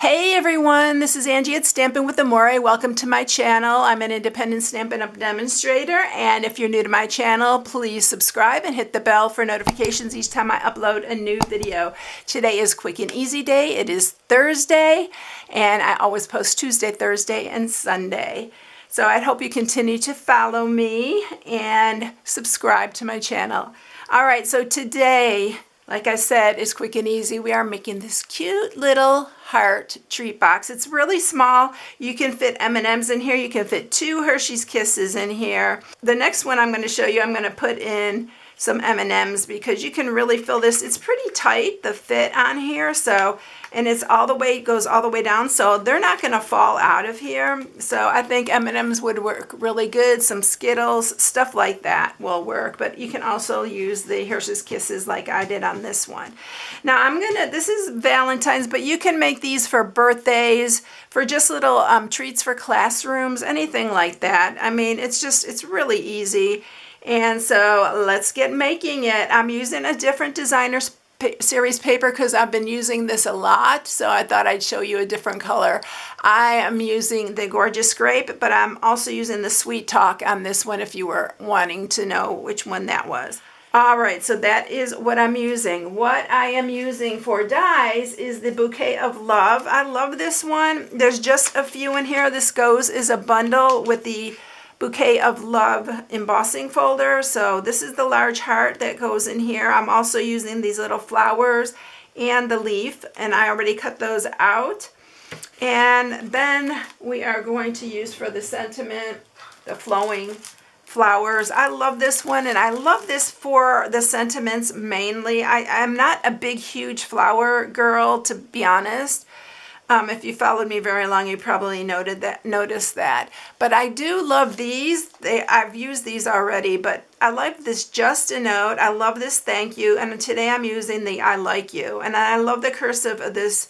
Hey everyone, this is Angie at Stampin' with Amore. Welcome to my channel. I'm an independent Stampin' Up! Demonstrator, and if you're new to my channel, please subscribe and hit the bell for notifications each time I upload a new video. Today is Quick and Easy Day. It is Thursday, and I always post Tuesday, Thursday, and Sunday. So I hope you continue to follow me and subscribe to my channel. All right, so today, like I said, is quick and easy. We are making this cute little heart treat box. It's really small. You can fit M&Ms in here. You can fit 2 Hershey's Kisses in here. The next one I'm going to show you, I'm going to put in some M&Ms because you can really fill this. It's pretty tight, the fit on here, and it's goes all the way down, so they're not going to fall out of here. So I think M&Ms would work really good. Some Skittles, stuff like that will work, but you can also use the Hershey's Kisses like I did on this one. Now this is Valentine's, but you can make these for birthdays, for just little treats for classrooms, anything like that. I mean, it's really easy. And so let's get making it. I'm using a different designer series paper because I've been using this a lot, so I thought I'd show you a different color. I am using the Gorgeous Grape, but I'm also using the Sweet Talk on this one if you were wanting to know which one that was. All right, so that is what I'm using. What I am using for dies is the Bouquet of Love. I love this one. There's just a few in here. This goes as a bundle with the Bouquet of Love embossing folder. So this is the large heart that goes in here. I'm also using these little flowers and the leaf, and I already cut those out. And then we are going to use for the sentiment, the flowing flowers. I love this one, and I love this for the sentiments mainly. I'm not a big, huge flower girl, to be honest. If you followed me very long, you probably noticed that. But I do love these. I've used these already, but I like this Just a Note. I love this Thank You. And today I'm using the I Like You. And I love the cursive of this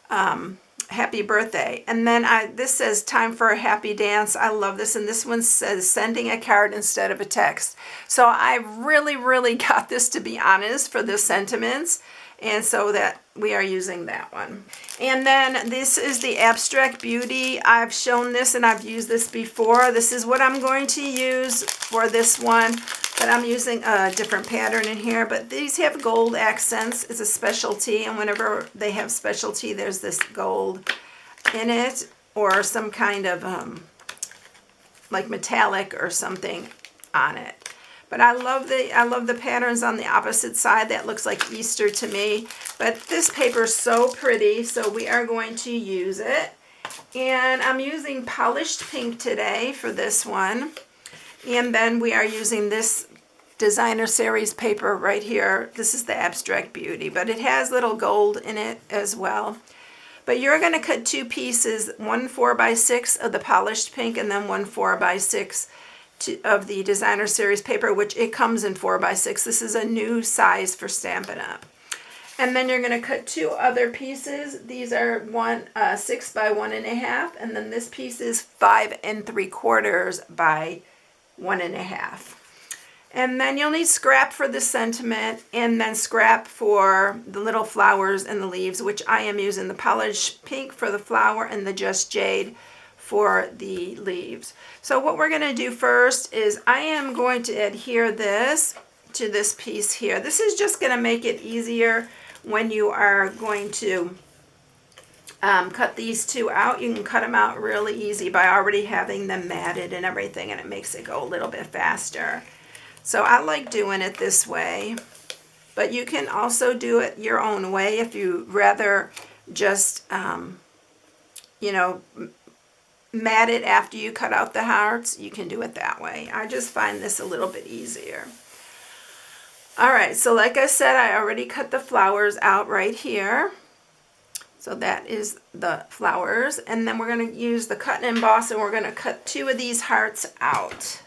Happy Birthday. And then this says Time for a Happy Dance. I love this. And this one says Sending a Card instead of a text. So I really, really got this, to be honest, for the sentiments. And so that we are using that one. And then this is the Abstract Beauty. I've shown this and I've used this before. This is what I'm going to use for this one, but I'm using a different pattern in here. But these have gold accents. It's a specialty, and whenever they have specialty, there's this gold in it, or some kind of like metallic or something on it. But I love the patterns on the opposite side. That looks like Easter to me. But this paper is so pretty, so we are going to use it. And I'm using Polished Pink today for this one. And then we are using this designer series paper right here. This is the Abstract Beauty, but it has little gold in it as well. But you're going to cut 2 pieces, one 4x6 of the Polished Pink and then one 4x6 of the designer series paper, which it comes in 4x6. This is a new size for Stampin' Up! And then you're going to cut 2 other pieces. These are 6 by 1.5, and then this piece is 5 3/4 by 1.5. And then you'll need scrap for the sentiment, and then scrap for the little flowers and the leaves, which I am using the Polished Pink for the flower and the Just Jade for the leaves. So what we're going to do first is I am going to adhere this to this piece here. This is just going to make it easier when you are going to cut these 2 out. You can cut them out really easy by already having them matted and everything, and it makes it go a little bit faster. So I like doing it this way, but you can also do it your own way if you rather just, you know, mat it after you cut out the hearts. You can do it that way. I just find this a little bit easier. All right, so like I said, I already cut the flowers out right here. So that is the flowers. And then we're going to use the cut and emboss, and we're going to cut 2 of these hearts out.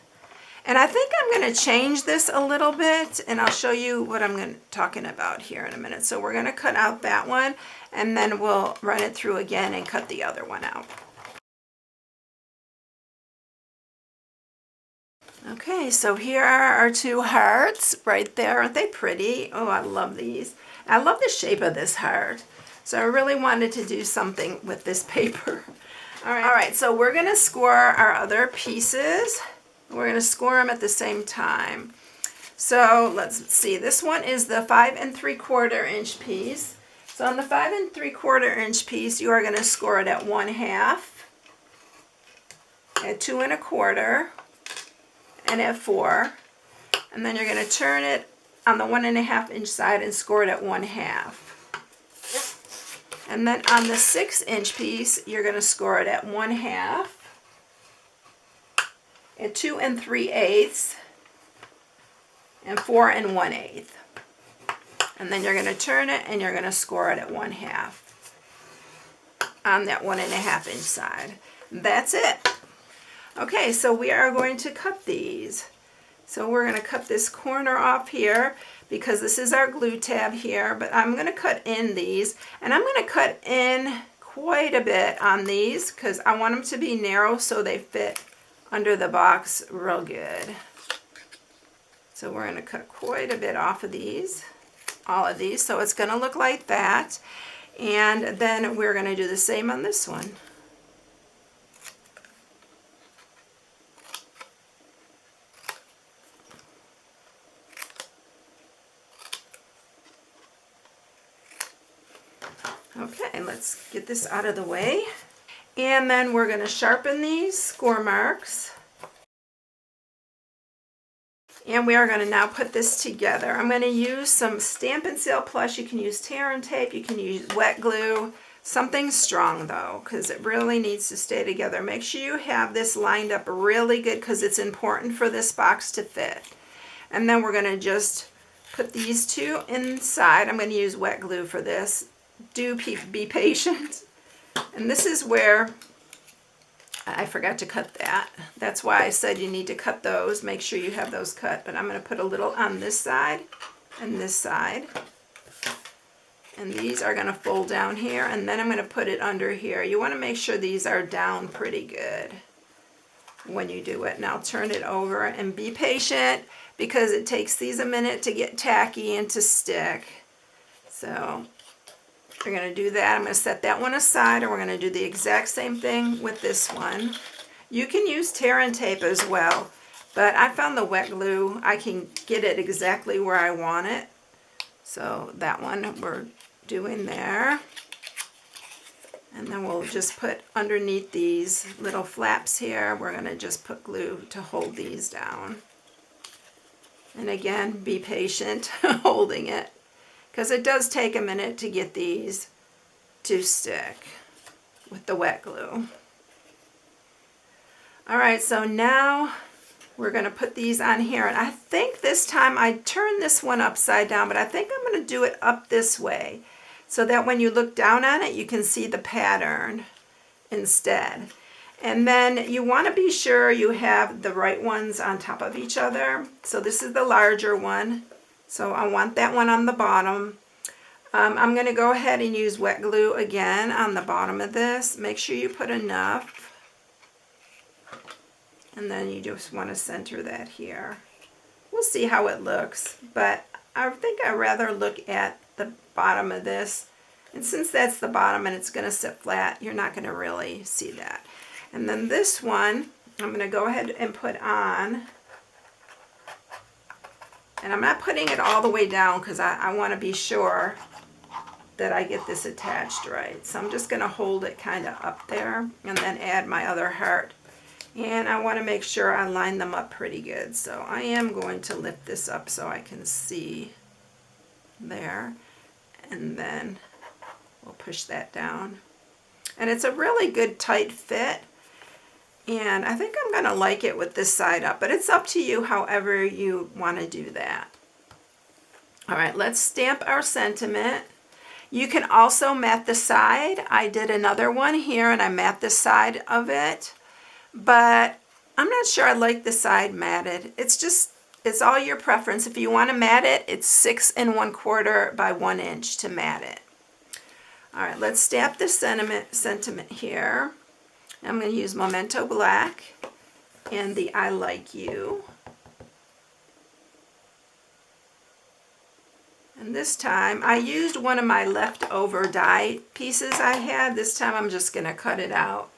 And I think I'm going to change this a little bit, and I'll show you what I'm talking about here in a minute. So we're going to cut out that one, and then we'll run it through again and cut the other one out. Okay, so here are our 2 hearts right there. Aren't they pretty? Oh, I love these. I love the shape of this heart. So I really wanted to do something with this paper. All right, so we're going to score our other pieces. We're going to score them at the same time. So let's see, this one is the 5 3/4 inch piece. So on the 5 3/4 inch piece, you are going to score it at 1/2, at 2 1/4, and at 4. And then you're going to turn it on the 1 1/2 inch side and score it at 1/2. And then on the 6 inch piece, you're going to score it at 1/2, at 2 3/8, and 4 1/8. And then you're going to turn it and you're going to score it at 1/2 on that 1 1/2 inch side. That's it. Okay, so we are going to cut these. So we're going to cut this corner off here because this is our glue tab here, but I'm going to cut in these, and I'm going to cut in quite a bit on these because I want them to be narrow so they fit under the box real good. So we're going to cut quite a bit off of these, all of these, so it's going to look like that. And then we're going to do the same on this one. Okay, let's get this out of the way. And then we're going to sharpen these score marks. And we are going to now put this together. I'm going to use some Stampin' Sale Plus. You can use tear and tape, you can use wet glue, something strong though, because it really needs to stay together. Make sure you have this lined up really good because it's important for this box to fit. And then we're going to just put these two inside. I'm going to use wet glue for this. Do be patient. And this is where I forgot to cut that. That's why I said you need to cut those. Make sure you have those cut. But I'm going to put a little on this side and this side. And these are going to fold down here. And then I'm going to put it under here. You want to make sure these are down pretty good when you do it. Now turn it over and be patient because it takes these a minute to get tacky and to stick. So we're going to do that. I'm going to set that one aside, and we're going to do the exact same thing with this one. You can use tear and tape as well, but I found the wet glue, I can get it exactly where I want it. So that one we're doing there. And then we'll just put underneath these little flaps here, we're going to just put glue to hold these down. And again, be patient holding it, because it does take a minute to get these to stick with the wet glue. Alright, so now we're going to put these on here. And I think this time I turned this one upside down, but I think I'm going to do it up this way so that when you look down on it, you can see the pattern instead. And then you want to be sure you have the right ones on top of each other. So this is the larger one. So I want that one on the bottom. I'm going to go ahead and use wet glue again on the bottom of this. Make sure you put enough. And then you just want to center that here. We'll see how it looks. But I think I'd rather look at the bottom of this. And since that's the bottom and it's going to sit flat, you're not going to really see that. And then this one, I'm going to go ahead and put on. And I'm not putting it all the way down because I want to be sure that I get this attached right. So I'm just going to hold it kind of up there and then add my other heart. And I want to make sure I line them up pretty good. So I am going to lift this up so I can see there. And then we'll push that down. And it's a really good tight fit. And I think I'm going to like it with this side up, but it's up to you however you want to do that. All right, let's stamp our sentiment. You can also mat the side. I did another one here and I mat the side of it, but I'm not sure I like the side matted. It's all your preference. If you want to mat it, it's 6 1/4 by 1 inch to mat it. All right, let's stamp the sentiment here. I'm going to use Memento Black and the I Like You. And this time, I used one of my leftover die pieces I had. This time I'm just going to cut it out.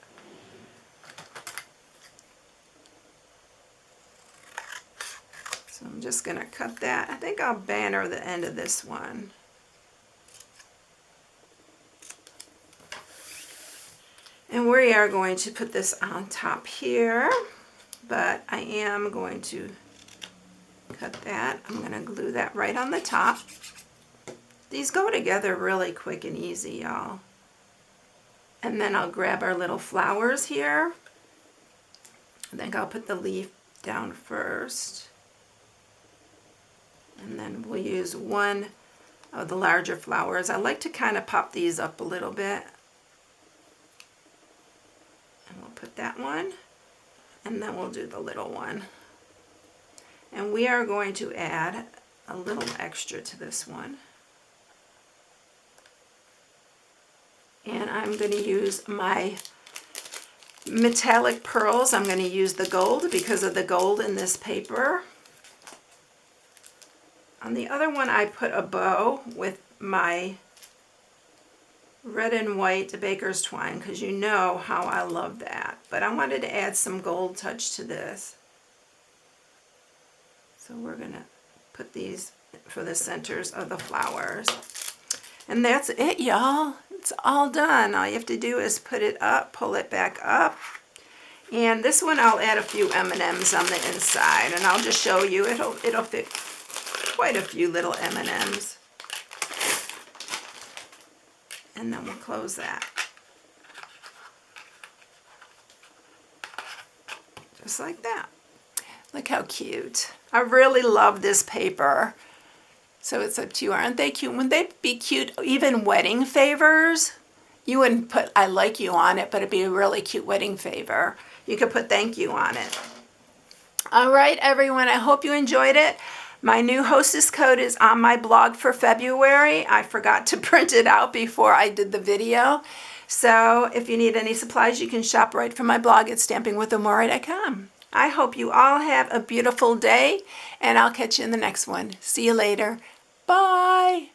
So I'm just going to cut that. I think I'll banner the end of this one. And we are going to put this on top here, but I am going to cut that. I'm going to glue that right on the top. These go together really quick and easy, y'all. And then I'll grab our little flowers here. I think I'll put the leaf down first. And then we'll use one of the larger flowers. I like to kind of pop these up a little bit. And we'll put that one. And then we'll do the little one. And we are going to add a little extra to this one. And I'm going to use my metallic pearls. I'm going to use the gold because of the gold in this paper. On the other one, I put a bow with my red and white baker's twine because you know how I love that. But I wanted to add some gold touch to this. So we're going to put these for the centers of the flowers. And that's it, y'all. It's all done. All you have to do is put it up, pull it back up. And this one I'll add a few M&Ms on the inside, and I'll just show you. It'll fit quite a few little M&Ms. And then we'll close that. Just like that. Look how cute. I really love this paper. So it's up to you. Aren't they cute? Wouldn't they be cute? Even wedding favors. You wouldn't put I like you on it, but it'd be a really cute wedding favor. You could put thank you on it. All right, everyone. I hope you enjoyed it. My new hostess code is on my blog for February. I forgot to print it out before I did the video. So if you need any supplies, you can shop right from my blog at StampingWithAmore.com. I hope you all have a beautiful day, and I'll catch you in the next one. See you later. Bye.